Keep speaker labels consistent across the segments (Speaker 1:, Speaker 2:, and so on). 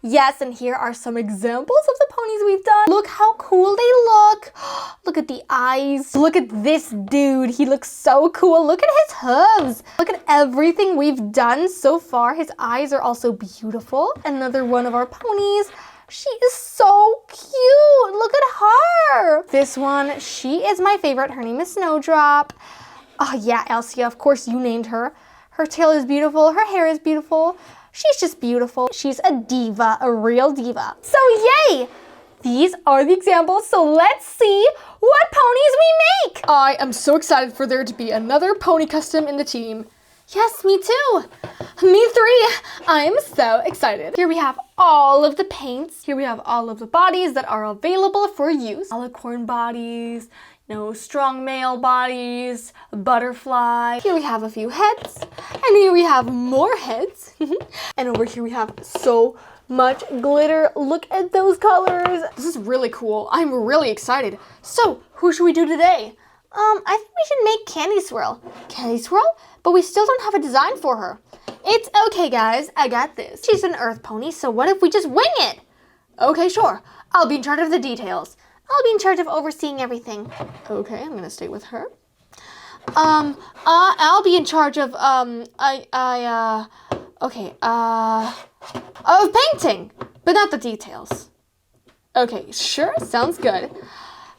Speaker 1: Yes, and here are some examples of the ponies we've done. Look how cool they look. Look at the eyes. Look at this dude. He looks so cool. Look at his hooves. Look at everything we've done so far. His eyes are also beautiful. Another one of our ponies. She is so cute. Look at her. This one, she is my favorite. Her name is Snowdrop. Oh yeah, Elsa, of course you named her. Her tail is beautiful. Her hair is beautiful. She's just beautiful. She's a diva, a real diva. So yay! These are the examples, so let's see what ponies we make. I am so excited for there to be another pony custom in the team. Yes, me too. Me three. I am so excited. Here we have all of the paints. Here we have all of the bodies that are available for use. Alicorn bodies, strong male bodies, butterfly. Here we have a few heads, and here we have more heads. And over here we have so much glitter. Look at those colors. This is really cool. I'm really excited. So, who should we do today? I think we should make Candy Swirl. Candy Swirl? But we still don't have a design for her. It's okay, guys. I got this. She's an earth pony, so what if we just wing it? Okay, sure. I'll be in charge of the details. I'll be in charge of overseeing everything. Okay, I'm gonna stay with her. I'll be in charge of, of painting, but not the details. Okay, sure, sounds good.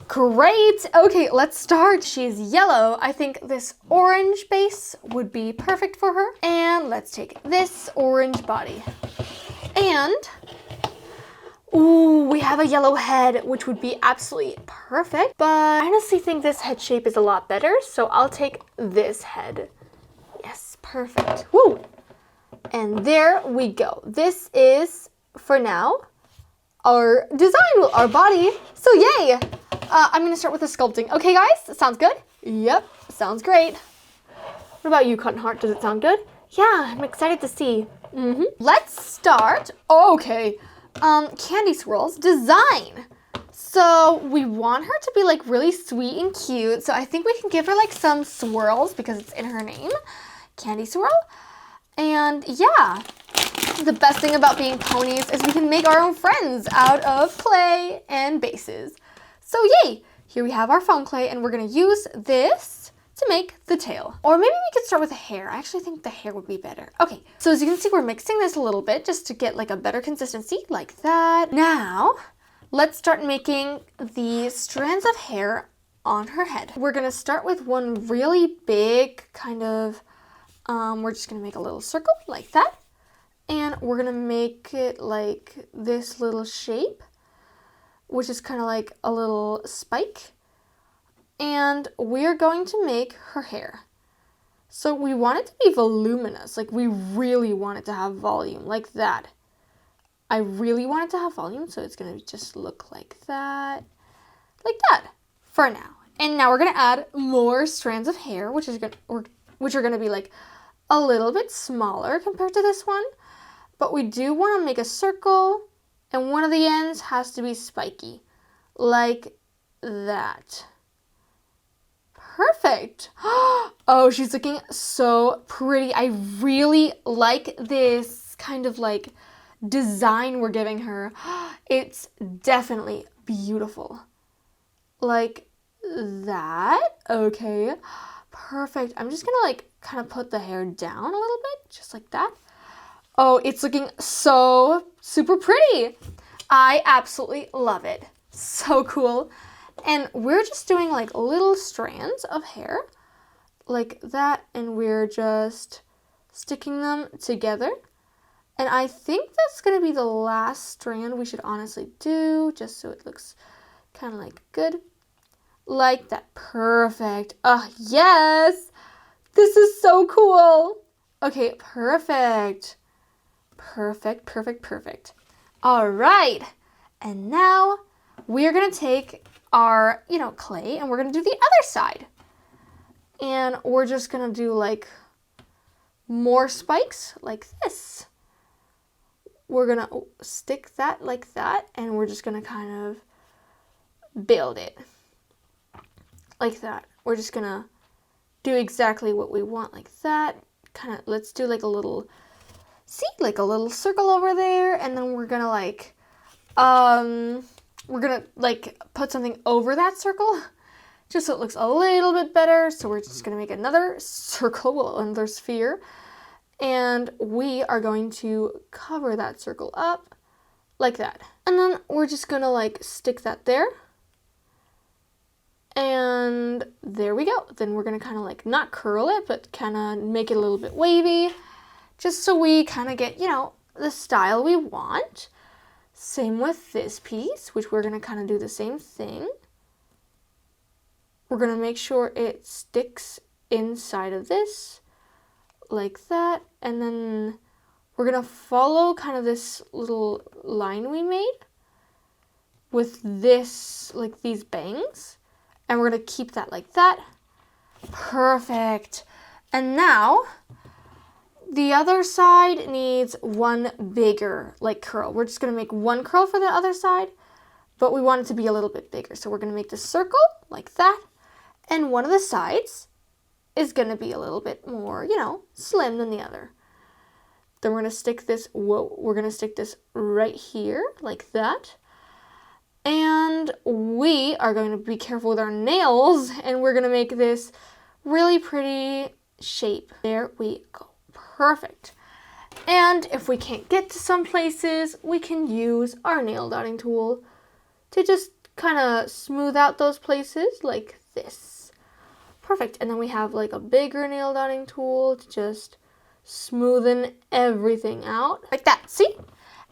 Speaker 1: Great. Okay, let's start. She's yellow. I think this orange base would be perfect for her. And let's take this orange body. And, ooh, we have a yellow head, which would be absolutely perfect. But I honestly think this head shape is a lot better, so I'll take this head. Yes, perfect. Woo! And there we go. This is, for now, our design, our body. So yay! I'm gonna start with the sculpting. Okay, guys, sounds good? Yep, sounds great. What about you, Cotton Heart? Does it sound good? Yeah, I'm excited to see. Let's start. Okay, Candy Swirl's design. So we want her to be like really sweet and cute. So I think we can give her like some swirls because it's in her name, Candy Swirl. And yeah, the best thing about being ponies is we can make our own friends out of clay and bases. So yay, here we have our foam clay and we're gonna use this to make the tail. Or maybe we could start with the hair. I actually think the hair would be better. Okay, so as you can see, we're mixing this a little bit just to get like a better consistency like that. Now, let's start making the strands of hair on her head. We're gonna start with one really big kind of, we're just gonna make a little circle like that. And we're gonna make it like this little shape, which is kind of like a little spike. And we're going to make her hair. So we want it to be voluminous, like we really want it to have volume, like that. I really want it to have volume, so it's gonna just look like that for now. And now we're gonna add more strands of hair, which are gonna be like a little bit smaller compared to this one. But we do want to make a circle, and one of the ends has to be spiky, like that. Perfect. Oh, she's looking so pretty. I really like this kind of like design we're giving her. It's definitely beautiful. Like that. Okay. Perfect. I'm just gonna like kind of put the hair down a little bit, just like that. Oh, it's looking so super pretty. I absolutely love it. So cool. And we're just doing like little strands of hair like that, and we're just sticking them together. And I think that's gonna be the last strand we should honestly do, just so it looks kind of like good. Like that. Perfect. Oh, yes. This is so cool. Okay, perfect. Perfect, perfect, perfect. All right. And now we're going to take our, clay, and we're going to do the other side. And we're just going to do like more spikes like this. We're going to stick that like that, and we're just going to kind of build it like that. We're just going to do exactly what we want like that. Let's do like a little see, like a little circle over there, and then we're gonna like, put something over that circle, just so it looks a little bit better. So we're just gonna make another circle, well, another sphere, and we are going to cover that circle up like that. And then we're just gonna like stick that there. And there we go. Then we're gonna kind of like not curl it, but kind of make it a little bit wavy, just so we kind of get, you know, the style we want. Same with this piece, which we're gonna kind of do the same thing. We're gonna make sure it sticks inside of this, like that. And then we're gonna follow kind of this little line we made with this, like these bangs. And we're going to keep that like that. Perfect. And now the other side needs one bigger like curl. We're just going to make one curl for the other side, but we want it to be a little bit bigger. So we're going to make the circle like that. And one of the sides is going to be a little bit more, you know, slim than the other. Then we're going to stick this, we're going to stick this right here like that. And we are going to be careful with our nails, and we're going to make this really pretty shape. There we go. Perfect. And if we can't get to some places, we can use our nail dotting tool to just kind of smooth out those places like this. Perfect. And then we have like a bigger nail dotting tool to just smoothen everything out like that. See?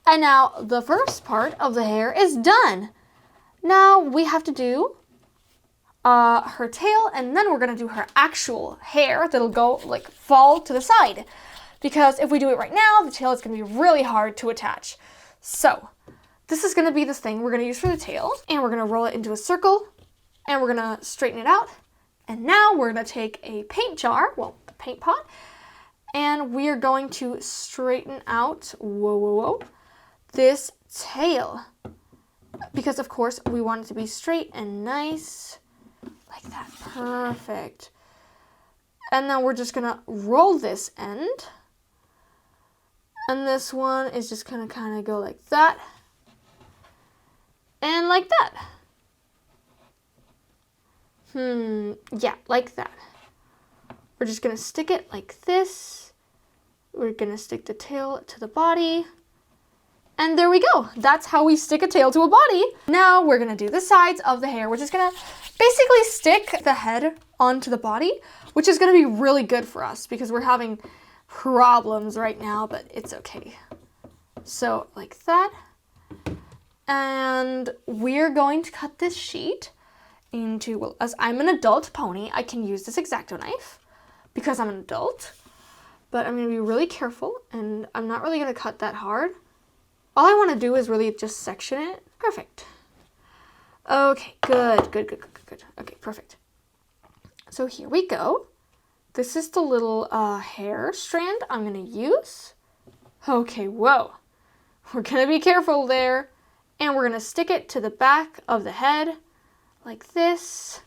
Speaker 1: And now the first part of the hair is done. Now we have to do her tail, and then we're going to do her actual hair that'll go like fall to the side. Because if we do it right now, the tail is going to be really hard to attach. So this is going to be this thing we're going to use for the tail, and we're going to roll it into a circle, and we're going to straighten it out. And now we're going to take a paint jar, well, a paint pot, and we are going to straighten out, this tail. Because of course we want it to be straight and nice, like that. Perfect. And then we're just gonna roll this end, and this one is just gonna kind of go like that, and like that. Yeah, like that. We're just gonna stick it like this. We're gonna stick the tail to the body. And there we go. That's how we stick a tail to a body. Now we're gonna do the sides of the hair. We're just gonna basically stick the head onto the body, which is gonna be really good for us because we're having problems right now, but it's okay. So like that. And we're going to cut this sheet into, well, as I'm an adult pony, I can use this X-Acto knife because I'm an adult, but I'm gonna be really careful, and I'm not really gonna cut that hard. All I want to do is really just section it. Perfect. Okay, good. Okay, perfect. So here we go. This is the little hair strand I'm going to use. Okay, whoa. We're going to be careful there. And we're going to stick it to the back of the head like this.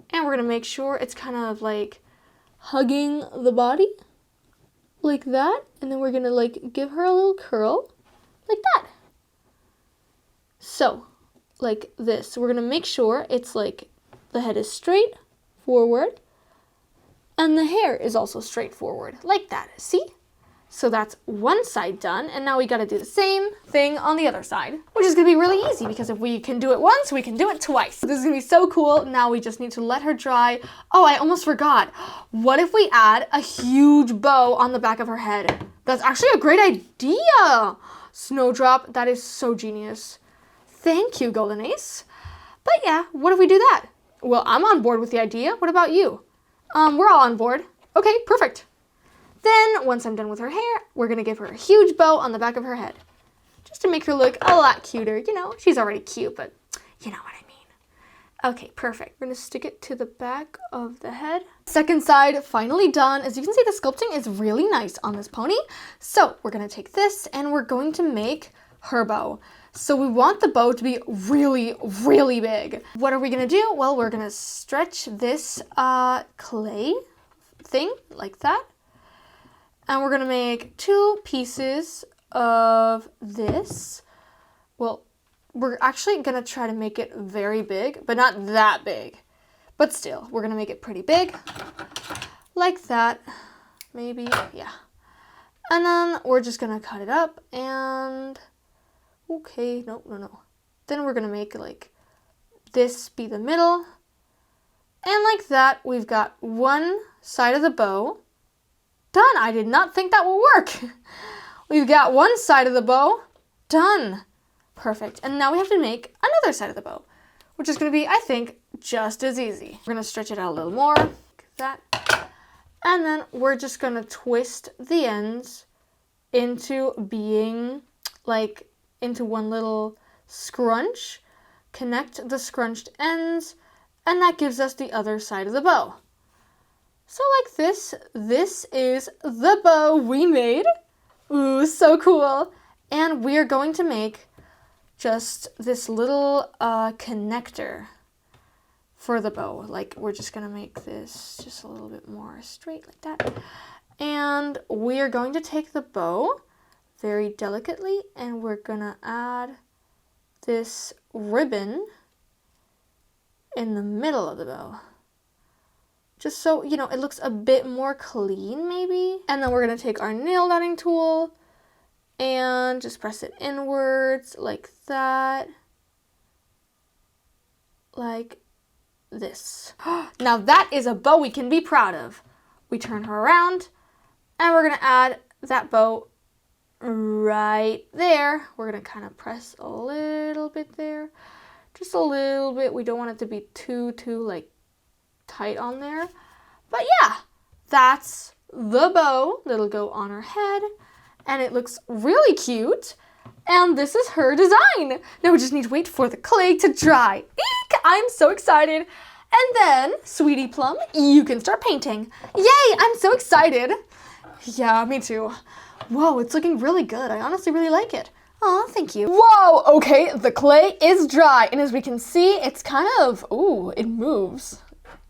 Speaker 1: And we're going to make sure it's kind of like hugging the body like that. And then we're going to like give her a little curl. Like that. So, like this. We're going to make sure it's like the head is straight forward and the hair is also straight forward. Like that. See? So that's one side done, and now we got to do the same thing on the other side, which is going to be really easy because if we can do it once, we can do it twice. This is going to be so cool. Now we just need to let her dry. Oh, I almost forgot. What if we add a huge bow on the back of her head? That's actually a great idea. Snowdrop, that is so genius. Thank you, Golden Ace. But yeah, what if we do that? Well, I'm on board with the idea. What about you? We're all on board. Okay, perfect. Then, once I'm done with her hair, we're going to give her a huge bow on the back of her head. Just to make her look a lot cuter. You know, she's already cute, but you know what I mean. Okay, perfect. We're going to stick it to the back of the head. Second side, finally done. As you can see, the sculpting is really nice on this pony. So, we're going to take this and we're going to make her bow. So, we want the bow to be really, really big. What are we going to do? Well, we're going to stretch this clay thing like that. And we're gonna make 2 pieces of this. Well, we're actually gonna try to make it very big, but not that big. But still, we're gonna make it pretty big, like that, maybe, yeah. And then we're just gonna cut it up and, okay, no. Then we're gonna make like this be the middle. And like that, we've got one side of the bow done. I did not think that would work. We've got one side of the bow done. Perfect. And now we have to make another side of the bow, which is going to be, I think, just as easy. We're going to stretch it out a little more, like that. And then we're just going to twist the ends into being like into one little scrunch, connect the scrunched ends, and that gives us the other side of the bow. So like this is the bow we made. Ooh, so cool. And we're going to make just this little connector for the bow. Like we're just gonna make this just a little bit more straight like that. And we're going to take the bow very delicately and we're gonna add this ribbon in the middle of the bow. Just so, you know, it looks a bit more clean maybe. And then we're gonna take our nail nutting tool and just press it inwards like that. Like this. Now that is a bow we can be proud of. We turn her around and we're gonna add that bow right there. We're gonna kind of press a little bit there. Just a little bit. We don't want it to be too like tight on there. But yeah, that's the bow that'll go on her head. And it looks really cute. And this is her design. Now we just need to wait for the clay to dry. Eek! I'm so excited. And then, Sweetie Plum, you can start painting. Yay! I'm so excited. Yeah, me too. Whoa, it's looking really good. I honestly really like it. Oh, thank you. Whoa, okay, the clay is dry. And as we can see, it's kind of, ooh, it moves.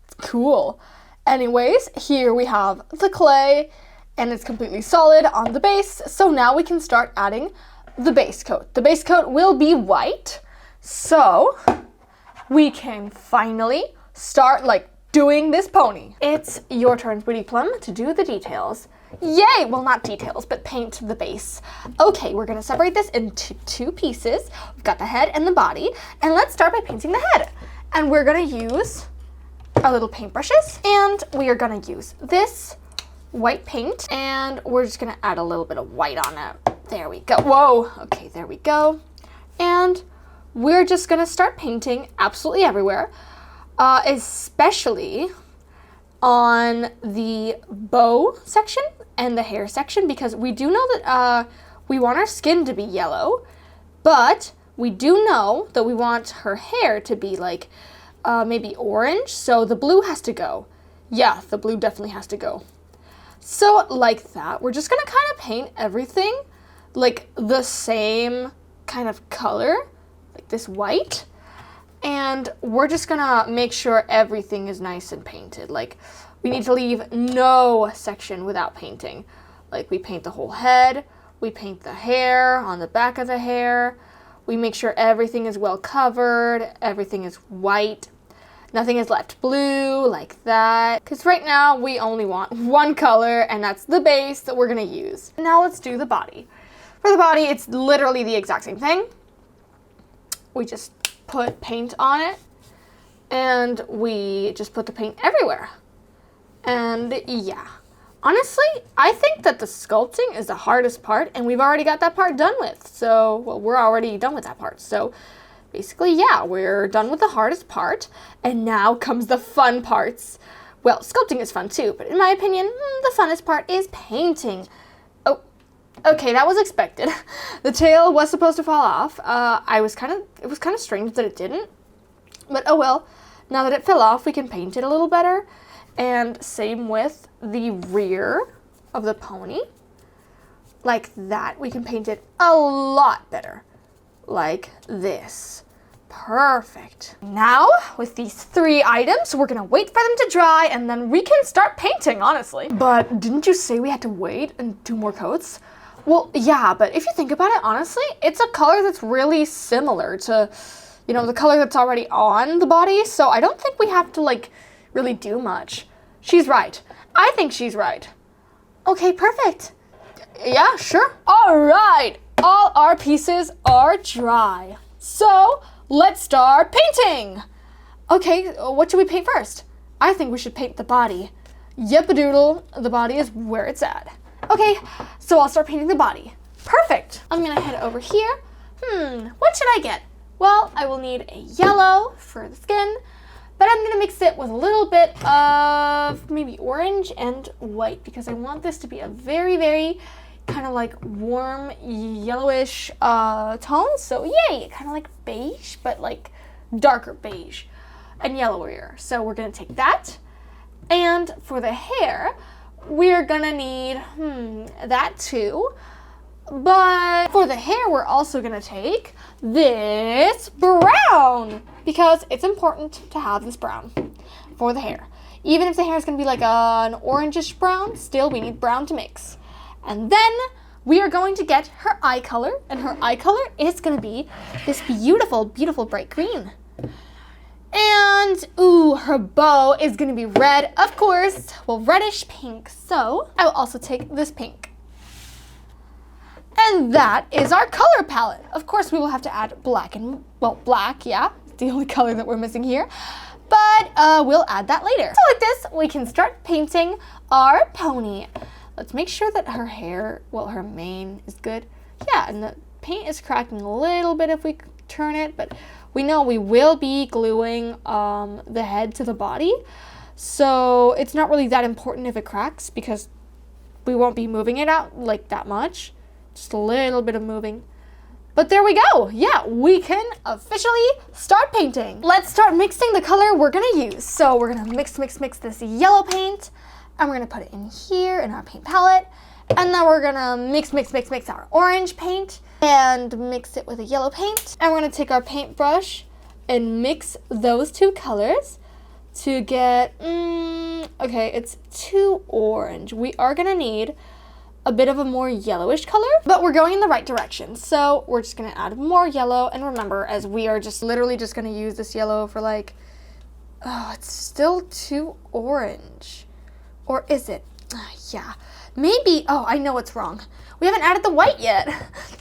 Speaker 1: It's cool. Anyways, here we have the clay and it's completely solid on the base. So now we can start adding the base coat. The base coat will be white. So we can finally start like doing this pony. It's your turn, Sweetie Plum, to do the details. Yay! Well, not details, but paint the base. Okay, we're gonna separate this into 2 pieces. We've got the head and the body, and let's start by painting the head. And we're gonna use our little paintbrushes, and we are gonna use this white paint, and we're just gonna add a little bit of white on it. There we go. Whoa! Okay, there we go. And we're just gonna start painting absolutely everywhere, especially on the bow section and the hair section, because we do know that we want our skin to be yellow, but we do know that we want her hair to be like maybe orange, so the blue has to go. Yeah, the blue definitely has to go. So like that, we're just gonna kind of paint everything like the same kind of color, like this white. And we're just gonna make sure everything is nice and painted. Like we need to leave no section without painting. Like we paint the whole head, we paint the hair on the back of the hair, we make sure everything is well covered, everything is white, nothing is left blue like that. Because right now we only want one color and that's the base that we're gonna use. Now let's do the body. For the body, it's literally the exact same thing. We just put paint on it and we just put the paint everywhere. And yeah, honestly, I think that the sculpting is the hardest part and we've already got that part done with. So, well, we're already done with that part. So basically, yeah, we're done with the hardest part and now comes the fun parts. Well, sculpting is fun too, but in my opinion, the funnest part is painting. Oh, okay, that was expected. The tail was supposed to fall off. It was kind of strange that it didn't, but oh well. Now that it fell off, we can paint it a little better. And same with the rear of the pony. Like that, we can paint it a lot better. Like this. Perfect. Now, with these 3 items, we're gonna wait for them to dry and then we can start painting, honestly. But didn't you say we had to wait and do more coats? Well, yeah, but if you think about it, honestly, it's a color that's really similar to, you know, the color that's already on the body. So I don't think we have to, like, really do much. She's right. I think she's right. Okay, perfect. Yeah, sure. All right, all our pieces are dry. So let's start painting. Okay, what should we paint first? I think we should paint the body. Yep-a-doodle, the body is where it's at. Okay, so I'll start painting the body. Perfect. I'm gonna head over here. What should I get? Well, I will need a yellow for the skin, but I'm gonna mix it with a little bit of maybe orange and white because I want this to be a very, very kind of like warm yellowish tone. So yay, kind of like beige, but like darker beige and yellowier. So we're gonna take that. And for the hair, we're gonna need that too. But for the hair, we're also gonna take this brown because it's important to have this brown for the hair. Even if the hair is gonna be like an orangish brown, still we need brown to mix. And then we are going to get her eye color, and her eye color is gonna be this beautiful, beautiful bright green. And, ooh, her bow is gonna be red, of course, well, reddish pink. So I will also take this pink. And that is our color palette. Of course, we will have to add black and, well, black, yeah, it's the only color that we're missing here. But we'll add that later. So like this, we can start painting our pony. Let's make sure that her hair, well, her mane is good. Yeah, and the paint is cracking a little bit if we turn it, but we know we will be gluing the head to the body. So it's not really that important if it cracks because we won't be moving it out like that much. Just a little bit of moving. But there we go. Yeah, we can officially start painting. Let's start mixing the color we're gonna use. So we're gonna mix this yellow paint and we're gonna put it in here in our paint palette. And then we're gonna mix our orange paint and mix it with a yellow paint. And we're gonna take our paintbrush and mix those 2 colors to get, okay, it's too orange. We are gonna need a bit of a more yellowish color, but we're going in the right direction. So we're just gonna add more yellow. And remember, as we are just literally just gonna use this yellow for like, oh, it's still too orange. Or is it? Yeah, maybe, oh, I know what's wrong. We haven't added the white yet.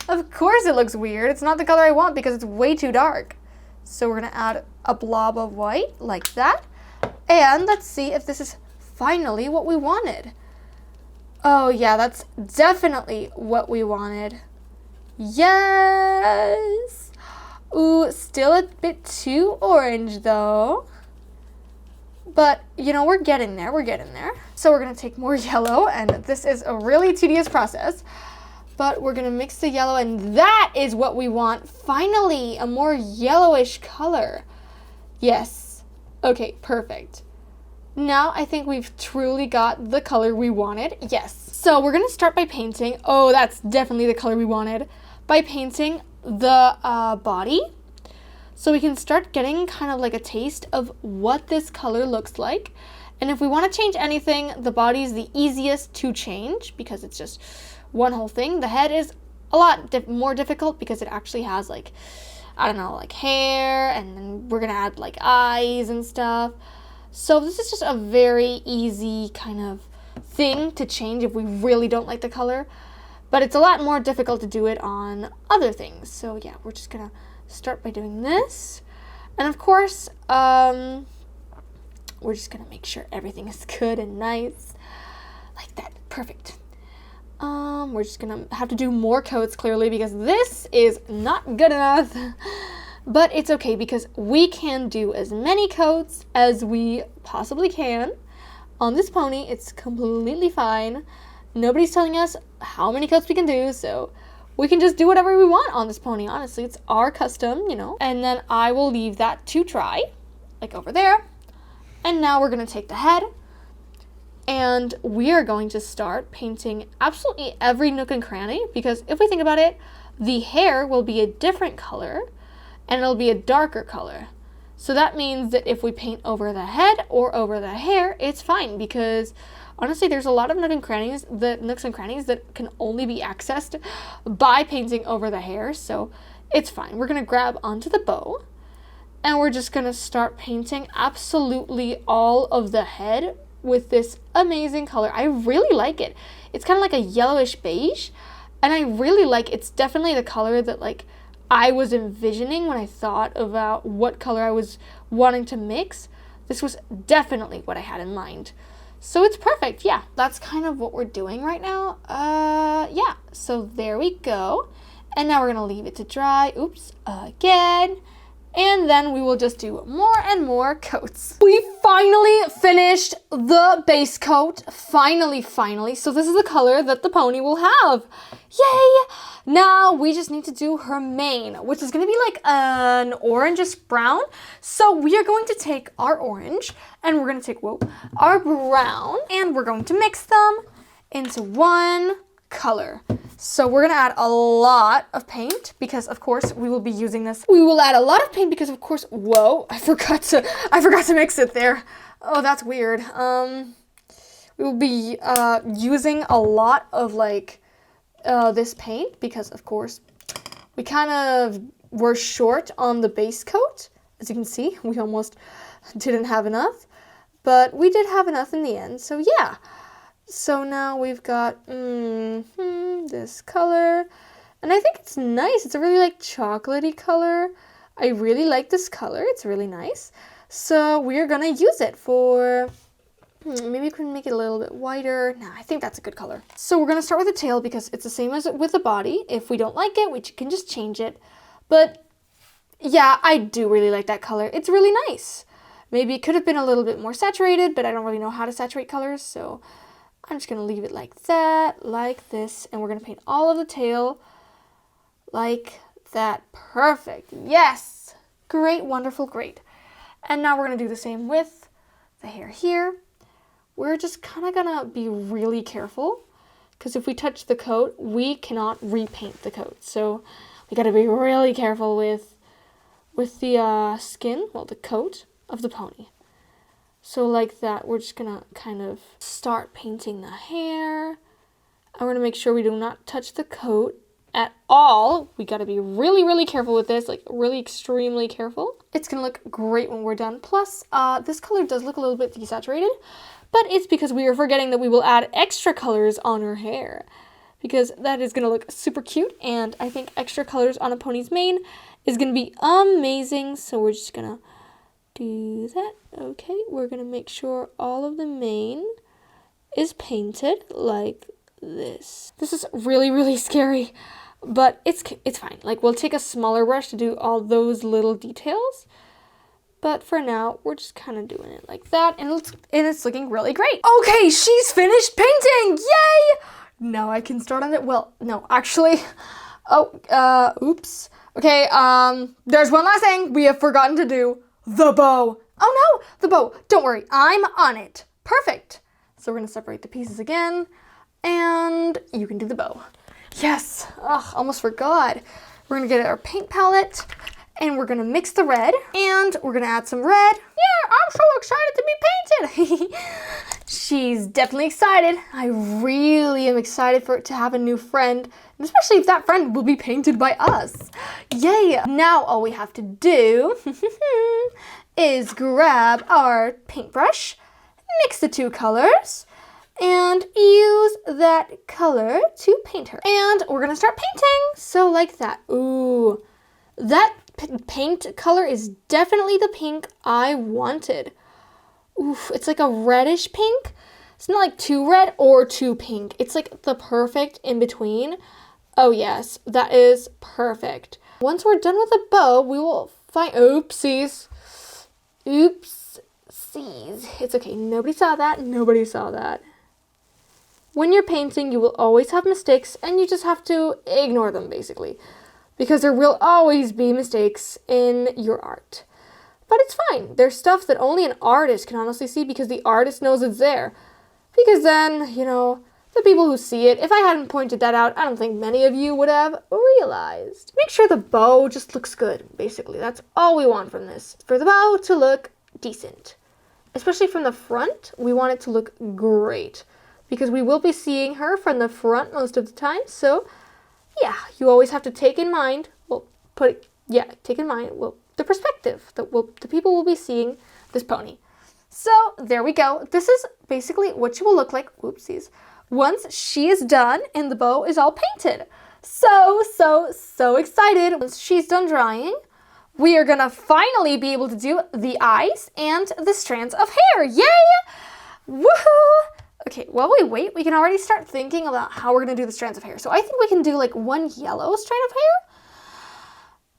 Speaker 1: Of course it looks weird. It's not the color I want because it's way too dark. So we're gonna add a blob of white like that. And let's see if this is finally what we wanted. Oh yeah, that's definitely what we wanted. Yes. Ooh, still a bit too orange though. But, you know, we're getting there, So we're gonna take more yellow, and this is a really tedious process. But we're gonna mix the yellow, and that is what we want. Finally, a more yellowish color. Yes. Okay, perfect. Now I think we've truly got the color we wanted. Yes. So we're gonna start by painting. Oh, that's definitely the color we wanted. By painting the body. So we can start getting kind of like a taste of what this color looks like. And if we want to change anything, the body is the easiest to change because it's just one whole thing. The head is a lot more difficult because it actually has like, I don't know, like hair, and then we're going to add like eyes and stuff. So this is just a very easy kind of thing to change if we really don't like the color. But it's a lot more difficult to do it on other things. So yeah, we're just going to start by doing this, and of course we're just gonna make sure everything is good and nice like that. Perfect. We're just gonna have to do more coats clearly because this is not good enough, but it's okay because we can do as many coats as we possibly can on this pony. It's completely fine. Nobody's telling us how many coats we can do, so we can just do whatever we want on this pony. Honestly, it's our custom, you know. And then I will leave that to dry, like over there. And now we're gonna take the head and we are going to start painting absolutely every nook and cranny because if we think about it, the hair will be a different color and it'll be a darker color. So that means that if we paint over the head or over the hair, it's fine, because honestly, there's a lot of nooks and crannies that can only be accessed by painting over the hair, so it's fine. We're gonna grab onto the bow, and we're just gonna start painting absolutely all of the head with this amazing color. I really like it. It's kind of like a yellowish beige, and I really like, it's definitely the color that like I was envisioning when I thought about what color I was wanting to mix. This was definitely what I had in mind. So it's perfect, yeah. That's kind of what we're doing right now. Yeah, so there we go. And now we're gonna leave it to dry, oops, again. And then we will just do more and more coats. We finally finished the base coat. Finally. So this is the color that the pony will have. Yay! Now we just need to do her mane, which is gonna be like an orangish brown. So we are going to take our orange and we're gonna take, our brown, and we're going to mix them into one color. So we're gonna add a lot of paint because of course we will be using this. We will add a lot of paint because of course, I forgot to mix it there. Oh, that's weird. We will be using a lot of like this paint because of course we kind of were short on the base coat. As you can see, we almost didn't have enough, but we did have enough in the end. So yeah. So now we've got this color, and I think it's nice. It's a really like chocolatey color. I really like this color. It's really nice. So we're gonna use it for, maybe we can make it a little bit whiter. Nah, I think that's a good color. So we're gonna start with the tail because it's the same as with the body. If we don't like it, we can just change it. But yeah, I do really like that color. It's really nice. Maybe it could have been a little bit more saturated, but I don't really know how to saturate colors, so I'm just going to leave it like that, like this, and we're going to paint all of the tail like that. Perfect. Yes. Great, wonderful, great. And now we're going to do the same with the hair here. We're just kind of going to be really careful because if we touch the coat, we cannot repaint the coat. So we got to be really careful with the skin, the coat of the pony. So like that, we're just gonna kind of start painting the hair. And we're gonna make sure we do not touch the coat at all. We gotta be really, really careful with this, like really extremely careful. It's gonna look great when we're done. Plus, this color does look a little bit desaturated, but it's because we are forgetting that we will add extra colors on her hair because that is gonna look super cute. And I think extra colors on a pony's mane is gonna be amazing. So we're just gonna do that. Okay, we're gonna make sure all of the mane is painted like this. This is really, really scary, but it's fine. Like, we'll take a smaller brush to do all those little details, but for now we're just kind of doing it like that, and it's looking really great. Okay, she's finished painting. Yay! Now I can start on it. Well, no, actually, oops. Okay, there's one last thing we have forgotten to do. The bow. Oh no, the bow. Don't worry, I'm on it. Perfect. So we're gonna separate the pieces again, and you can do the bow. Yes. Ugh, almost forgot. We're gonna get our paint palette, and we're gonna mix the red, and we're gonna add some red. Yeah, I'm so excited to be painted. She's definitely excited. I really am excited for it to have a new friend, and especially if that friend will be painted by us. Yay! Now all we have to do is grab our paintbrush, mix the two colors, and use that color to paint her. And we're gonna start painting. So like that. Ooh, that paint color is definitely the pink I wanted. Oof, it's like a reddish pink. It's not like too red or too pink. It's like the perfect in between. Oh yes, that is perfect. Once we're done with the bow, we will find, oopsies. It's okay, nobody saw that, nobody saw that. When you're painting, you will always have mistakes, and you just have to ignore them, basically. Because there will always be mistakes in your art. But it's fine. There's stuff that only an artist can honestly see because the artist knows it's there. Because then, the people who see it. If I hadn't pointed that out, I don't think many of you would have realized. Make sure the bow just looks good, basically. That's all we want from this. For the bow to look decent. Especially from the front, we want it to look great. Because we will be seeing her from the front most of the time. So, yeah, you always have to take in mind, the perspective that the people will be seeing this pony. So, there we go. This is basically what she will look like. Whoopsies. Once she is done and the bow is all painted. So excited. Once she's done drying, we are gonna finally be able to do the eyes and the strands of hair. Yay! Woohoo! Okay, while we wait, we can already start thinking about how we're gonna do the strands of hair. So I think we can do like one yellow strand of hair.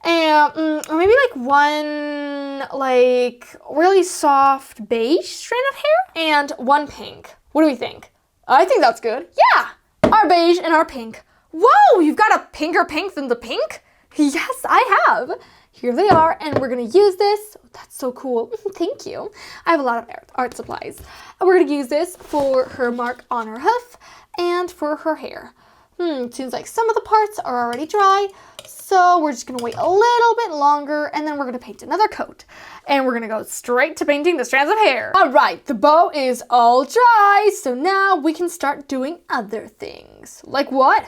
Speaker 1: And, or maybe like one like really soft beige strand of hair and one pink. What do we think? I think that's good. Yeah, our beige and our pink. Whoa, you've got a pinker pink than the pink? Yes, I have. Here they are, and we're gonna use this. Oh, that's so cool. Thank you. I have a lot of art supplies. We're gonna use this for her mark on her hoof and for her hair. Seems like some of the parts are already dry, so we're just gonna wait a little bit longer, and then we're gonna paint another coat. And we're gonna go straight to painting the strands of hair. All right, the bow is all dry, so now we can start doing other things. Like what?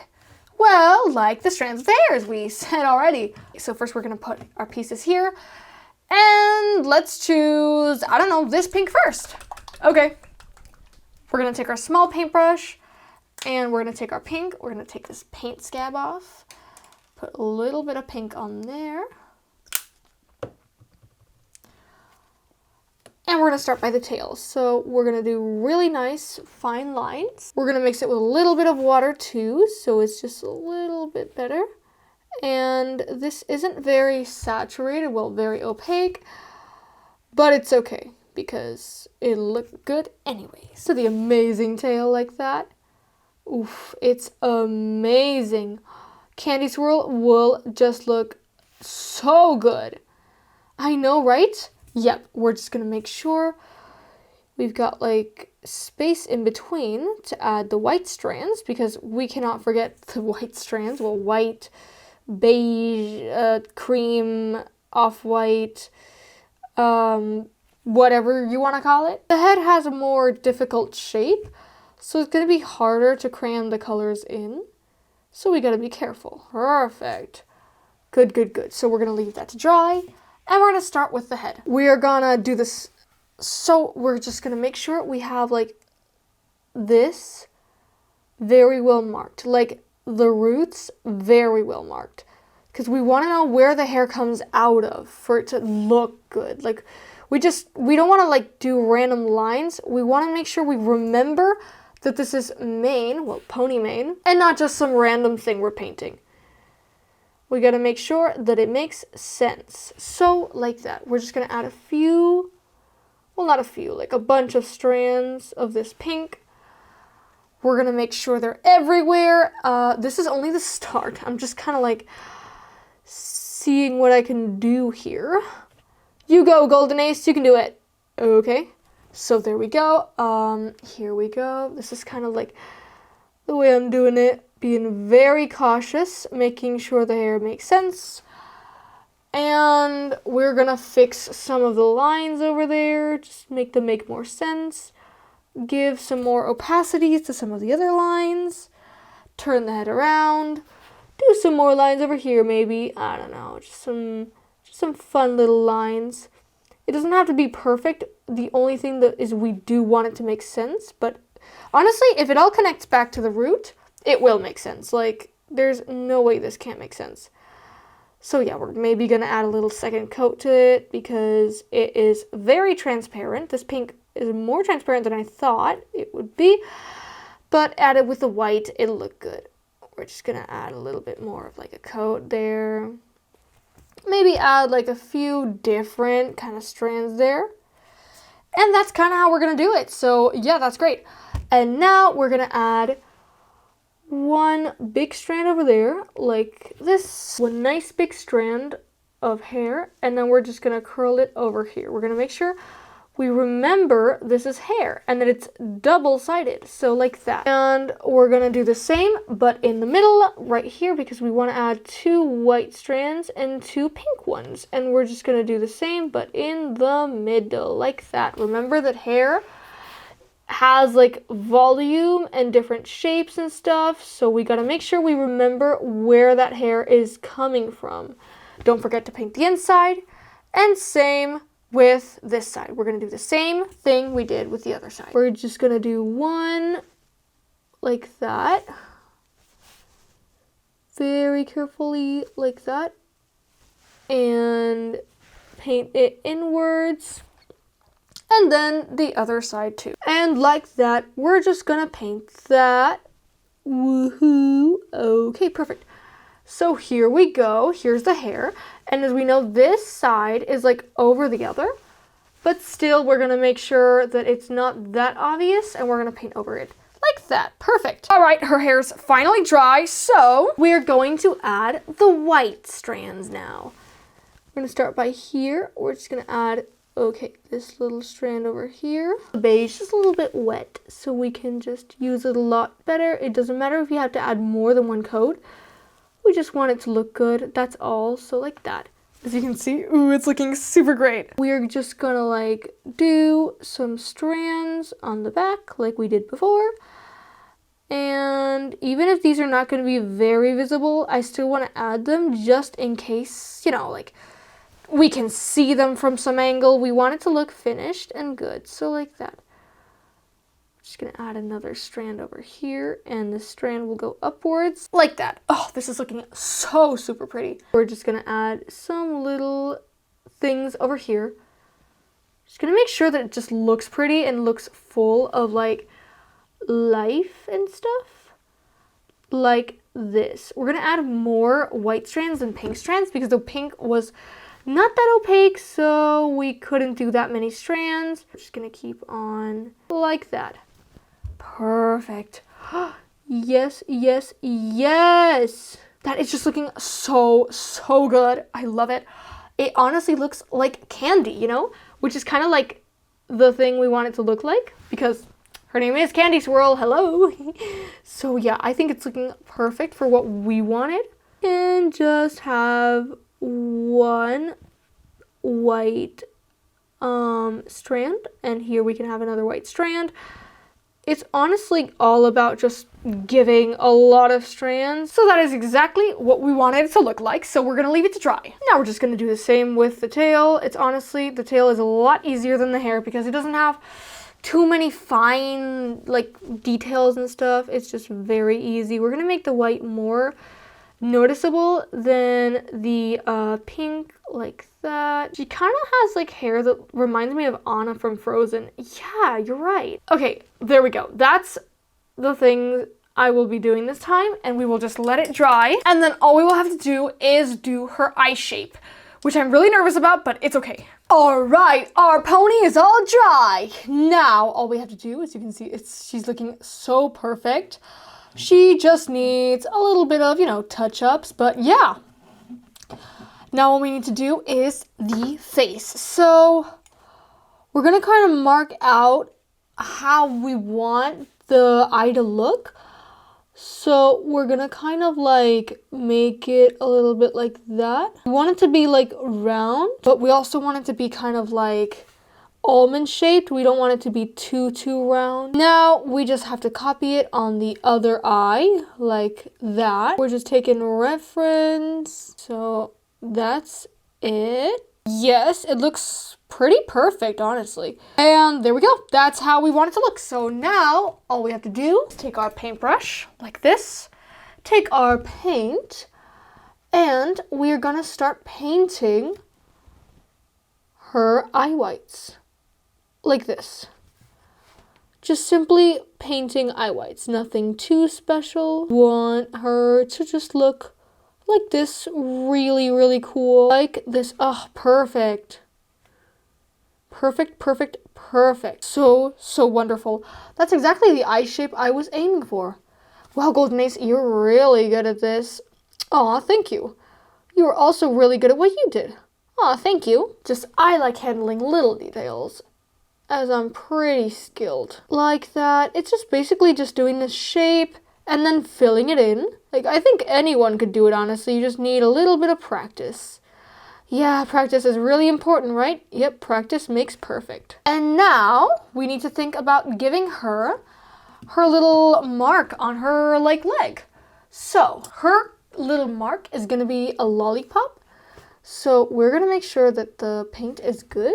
Speaker 1: Well, like the strands of hair, as we said already. So first we're gonna put our pieces here, and let's choose, I don't know, this pink first. Okay. We're gonna take our small paintbrush, and we're gonna take our pink. We're gonna take this paint scab off, put a little bit of pink on there. And we're gonna start by the tails. So we're gonna do really nice fine lines. We're gonna mix it with a little bit of water too, so it's just a little bit better. And this isn't very saturated, well, very opaque, but it's okay because it'll look good anyway. So the amazing tail like that. Oof, it's amazing. Candy Swirl will just look so good. I know, right? Yep, we're just gonna make sure we've got like space in between to add the white strands because we cannot forget the white strands. Well, white, beige, cream, off-white, whatever you want to call it. The head has a more difficult shape, so it's gonna be harder to cram the colors in. So we gotta be careful. Perfect. Good, good, good. So we're gonna leave that to dry. And we're gonna start with the head. We are gonna do this, so we're just gonna make sure we have like this very well marked, like the roots very well marked. Because we wanna know where the hair comes out of for it to look good. Like we don't wanna like do random lines. We wanna make sure we remember that this is mane, well, pony mane, and not just some random thing we're painting. We gotta make sure that it makes sense. So, like that. We're just gonna add a few, well, not a few, like a bunch of strands of this pink. We're gonna make sure they're everywhere. This is only the start. I'm just kind of like seeing what I can do here. You go, Golden Ace, you can do it. Okay, so there we go. Here we go. This is kind of like the way I'm doing it. Being very cautious, making sure the hair makes sense. And we're gonna fix some of the lines over there, just make them make more sense. Give some more opacities to some of the other lines. Turn the head around. Do some more lines over here maybe. I don't know, just some fun little lines. It doesn't have to be perfect. The only thing that is we do want it to make sense, but honestly, if it all connects back to the root, it will make sense. Like, there's no way this can't make sense. So yeah, we're maybe gonna add a little second coat to it because it is very transparent. This pink is more transparent than I thought it would be, but added with the white, it'll look good. We're just gonna add a little bit more of like a coat there. Maybe add like a few different kind of strands there. And that's kind of how we're gonna do it. So yeah, that's great. And now we're gonna add one big strand over there, like this. One nice big strand of hair, and then we're just gonna curl it over here. We're gonna make sure we remember this is hair and that it's double-sided, so like that. And we're gonna do the same, but in the middle right here, because we want to add 2 white strands and 2 pink ones. And we're just gonna do the same, but in the middle, like that. Remember that hair has like volume and different shapes and stuff, so we gotta make sure we remember where that hair is coming from. Don't forget to paint the inside, and same with this side. We're going to do the same thing we did with the other side. We're just going to do one like that. Very carefully like that. And paint it inwards. And then the other side too. And like that, we're just going to paint that. Woohoo. Okay, perfect. So here we go. Here's the hair. And as we know, this side is like over the other, but still we're gonna make sure that it's not that obvious, and we're gonna paint over it like that. Perfect. All right, her hair's finally dry, so we're going to add the white strands now. We're gonna start by here. We're just gonna add, okay, this little strand over here. The beige is a little bit wet, so we can just use it a lot better. It doesn't matter if you have to add more than one coat. We just want it to look good, that's all, so like that. As you can see, ooh, it's looking super great. We're just gonna like do some strands on the back like we did before. And even if these are not gonna be very visible, I still wanna add them just in case, you know, like we can see them from some angle. We want it to look finished and good, so like that. Just gonna add another strand over here, and this strand will go upwards like that. Oh, this is looking so super pretty. We're just gonna add some little things over here. Just gonna make sure that it just looks pretty and looks full of like life and stuff. Like this. We're gonna add more white strands than pink strands because the pink was not that opaque, so we couldn't do that many strands. We're just gonna keep on like that. Perfect. Yes, yes, yes. That is just looking so, so good. I love it. It honestly looks like candy, you know, which is kind of like the thing we want it to look like because her name is Candy Swirl. Hello. So yeah, I think it's looking perfect for what we wanted. And just have one white strand, and here we can have another white strand. It's honestly all about just giving a lot of strands. So that is exactly what we wanted it to look like. So we're gonna leave it to dry. Now we're just gonna do the same with the tail. It's honestly, the tail is a lot easier than the hair because it doesn't have too many fine like details and stuff. It's just very easy. We're gonna make the white more noticeable than the pink like that. She kind of has like hair that reminds me of Anna from Frozen. Yeah, you're right. Okay, there we go. That's the thing I will be doing this time, and we will just let it dry. And then all we will have to do is do her eye shape, which I'm really nervous about, but it's okay. All right, our pony is all dry. Now all we have to do, as you can see, she's looking so perfect. She just needs a little bit of, you know, touch-ups, but yeah. Now what we need to do is the face. So we're gonna kind of mark out how we want the eye to look. So we're gonna kind of like make it a little bit like that. We want it to be like round, but we also want it to be kind of like almond shaped. We don't want it to be too round. Now we just have to copy it on the other eye like that. We're just taking reference. So that's it. Yes, it looks pretty perfect, honestly. And there we go. That's how we want it to look. So now all we have to do is take our paintbrush like this, take our paint, and we're gonna start painting her eye whites like this. Just simply painting eye whites, nothing too special. Want her to just look like this, really cool, like this. Oh, perfect. Perfect. So wonderful. That's exactly the eye shape I was aiming for. Wow, Golden Ace, you're really good at this. Aw, thank you. You were also really good at what you did. Aw, thank you. I like handling little details. as I'm pretty skilled. Like that. It's just basically just doing this shape and then filling it in. Like, I think anyone could do it, honestly. You just need a little bit of practice. Yeah, practice is really important, right? Yep, practice makes perfect. And now we need to think about giving her little mark on her like leg. So her little mark is gonna be a lollipop. So we're gonna make sure that the paint is good.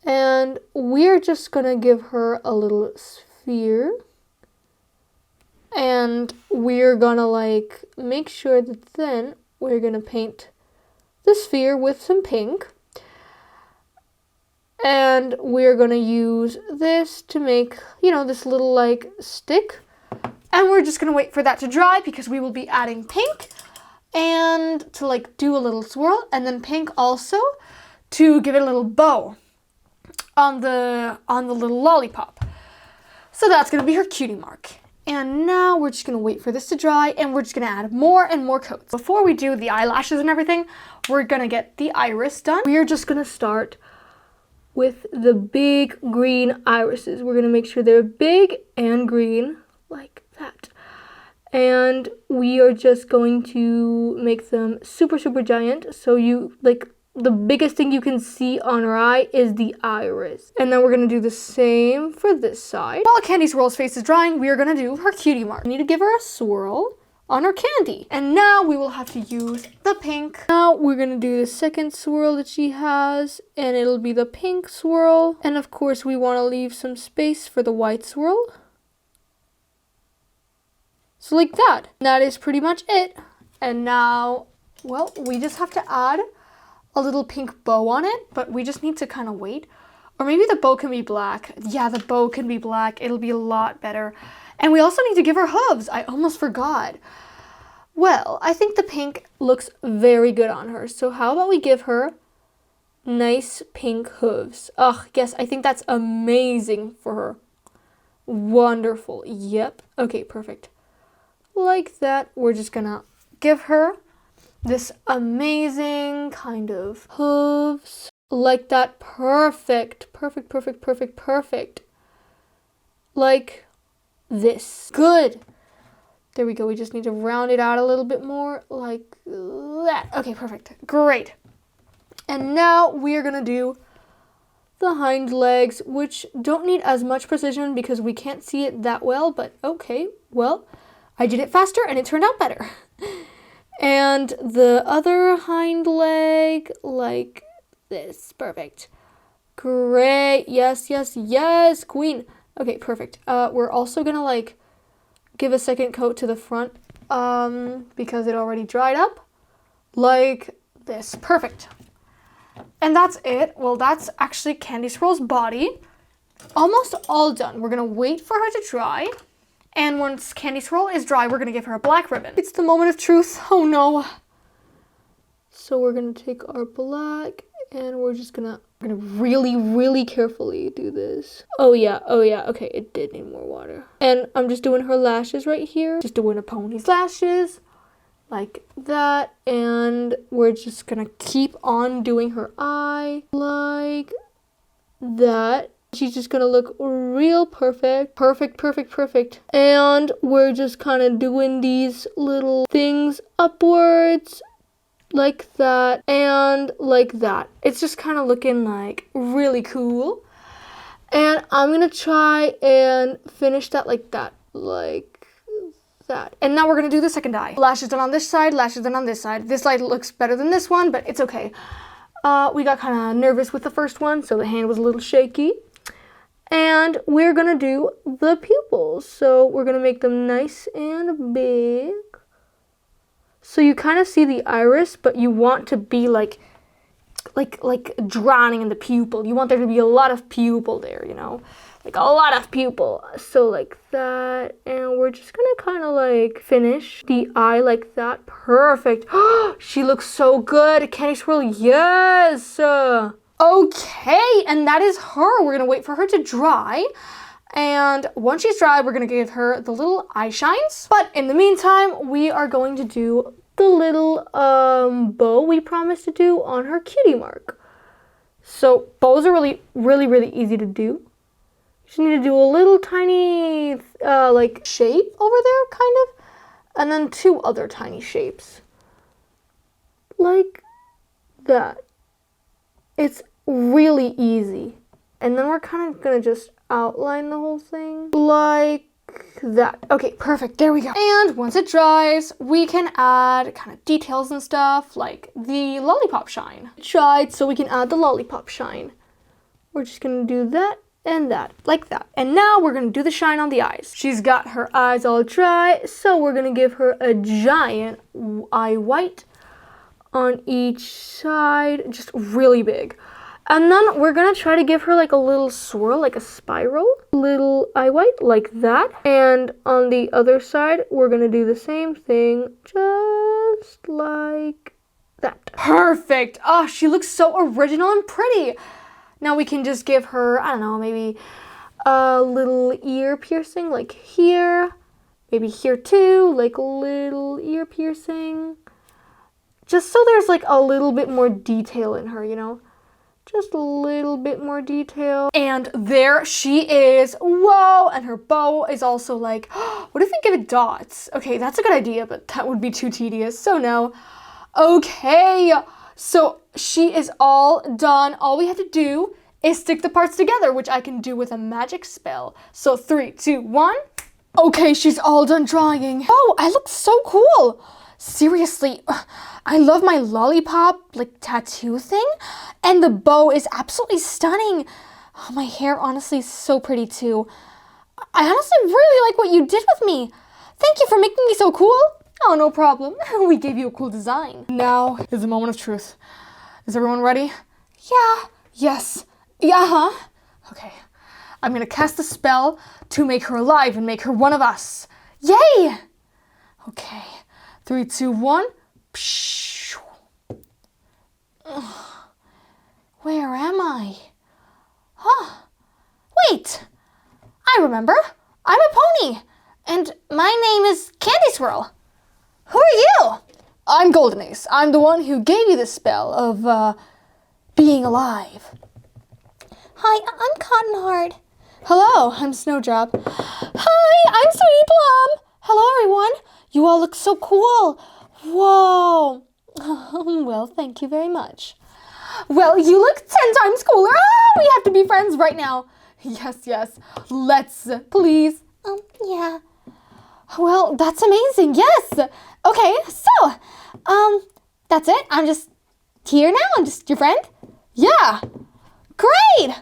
Speaker 1: And we're just gonna give her a little sphere. And we're gonna like make sure that then we're gonna paint the sphere with some pink. And we're gonna use this to make, you know, this little like stick. And we're just gonna wait for that to dry because we will be adding pink and to like do a little swirl, and then pink also to give it a little bow on the little lollipop. So that's gonna be her cutie mark. And now we're just gonna wait for this to dry, and we're just gonna add more and more coats. Before we do the eyelashes and everything, we're gonna get the iris done. We're just gonna start with the big green irises. We're gonna make sure they're big and green like that. And we are just going to make them super, super giant. So you like, the biggest thing you can see on her eye is the iris. And then we're gonna do the same for this side. While Candy Swirl's face is drying, we are gonna do her cutie mark. We need to give her a swirl on her candy. And now we will have to use the pink. Now we're gonna do the second swirl that she has, and it'll be the pink swirl. And of course we wanna leave some space for the white swirl. So like that. That is pretty much it. And now, well, we just have to add a little pink bow on it, but we just need to kind of wait. Or maybe the bow can be black. Yeah, the bow can be black. It'll be a lot better. And we also need to give her hooves. I almost forgot. Well, I think the pink looks very good on her. So how about we give her nice pink hooves? Ugh, yes, I think that's amazing for her. Wonderful. Yep. Okay, perfect. Like that. We're just gonna give her this amazing kind of hooves. Like that. Perfect. Perfect, perfect, perfect, perfect. Like this. Good. There we go. We just need to round it out a little bit more. Like that. Okay, perfect. Great. And now we are going to do the hind legs, which don't need as much precision because we can't see it that well. But okay, well, I did it faster and it turned out better. And the other hind leg, like this. Perfect. Great. Yes, yes, yes, queen. Okay, perfect. We're also gonna like give a second coat to the front because it already dried up. Like this. Perfect. And that's it. Well, that's actually Candy Swirl's body. Almost all done. We're gonna wait for her to dry. And once Candy Swirl is dry, we're gonna give her a black ribbon. It's the moment of truth. Oh no. So we're gonna take our black and we're gonna really, really carefully do this. Oh yeah, okay, it did need more water. And I'm just doing her lashes right here. Just doing a pony's lashes, like that. And we're just gonna keep on doing her eye, like that. She's just gonna look real perfect. Perfect, perfect, perfect. And we're just kind of doing these little things upwards, like that, and like that. It's just kind of looking like really cool. And I'm gonna try and finish that like that, like that. And now we're gonna do the second eye. Lashes done on this side, lashes done on this side. This side looks better than this one, but it's okay. We got kind of nervous with the first one, so the hand was a little shaky. And we're gonna do the pupils. So we're gonna make them nice and big. So you kind of see the iris, but you want to be like drowning in the pupil. You want there to be a lot of pupil there, you know? Like a lot of pupil. So like that. And we're just gonna kind of like finish the eye like that. Perfect. She looks so good. Candy Swirl, yes! Okay, and that is her. We're gonna wait for her to dry. And once she's dry, we're gonna give her the little eye shines. But in the meantime, we are going to do the little bow we promised to do on her cutie mark. So bows are really easy to do. You just need to do a little tiny like shape over there, kind of, and then 2 other tiny shapes. Like that. It's really easy. And then we're kind of gonna just outline the whole thing like that. Okay, perfect, there we go. And once it dries, we can add kind of details and stuff like the lollipop shine. Dried, so we can add the lollipop shine. We're just gonna do that and that, like that. And now we're gonna do the shine on the eyes. She's got her eyes all dry, so we're gonna give her a giant eye white on each side, just really big. And then we're gonna try to give her like a little swirl, like a spiral, little eye white, like that. And on the other side, we're gonna do the same thing, just like that. Perfect! Oh, she looks so original and pretty. Now we can just give her, I don't know, maybe a little ear piercing, like here. Maybe here too, like a little ear piercing. Just so there's like a little bit more detail in her, you know? Just a little bit more detail. And there she is. Whoa! And her bow is also like, what if we give it dots? Okay, that's a good idea, but that would be too tedious, so no. Okay, so she is all done. All we have to do is stick the parts together, which I can do with a magic spell. So 3, 2, 1. Okay, she's all done drawing. Oh, I look so cool. Seriously, I love my lollipop, like, tattoo thing. And the bow is absolutely stunning. Oh, my hair, honestly, is so pretty, too. I honestly really like what you did with me. Thank you for making me so cool. Oh, no problem. We gave you a cool design. Now is the moment of truth. Is everyone ready? Yeah. Yes. Yeah, huh? Okay. I'm gonna cast a spell to make her alive and make her one of us. Yay! Okay. 3, 2, 1. Where am I? Huh. Wait. I remember. I'm a pony. And my name is Candy Swirl. Who are you? I'm Golden Ace. I'm the one who gave you the spell of, being alive. Hi, I'm Cotton Heart. Hello, I'm Snowdrop. Hi, I'm Sweetie Plum. Hello, everyone. You all look so cool. Whoa. Well, thank you very much. Well, you look 10 times cooler. Ah, we have to be friends right now. Yes. Let's, please. Yeah. Well, that's amazing. Yes. Okay, so, that's it. I'm just here now. I'm just your friend. Yeah. Great.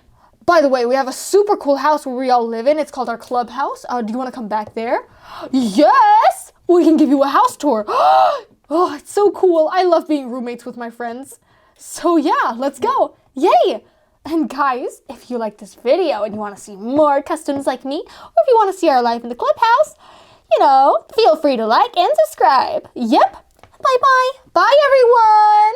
Speaker 1: By the way, we have a super cool house where we all live in. It's called our clubhouse. Do you want to come back there? Yes. We can give you a house tour. Oh, it's so cool. I love being roommates with my friends. So yeah, let's go. Yay. And guys, if you like this video and you want to see more customs like me, or if you want to see our life in the clubhouse, you know, feel free to like and subscribe. Yep. Bye-bye.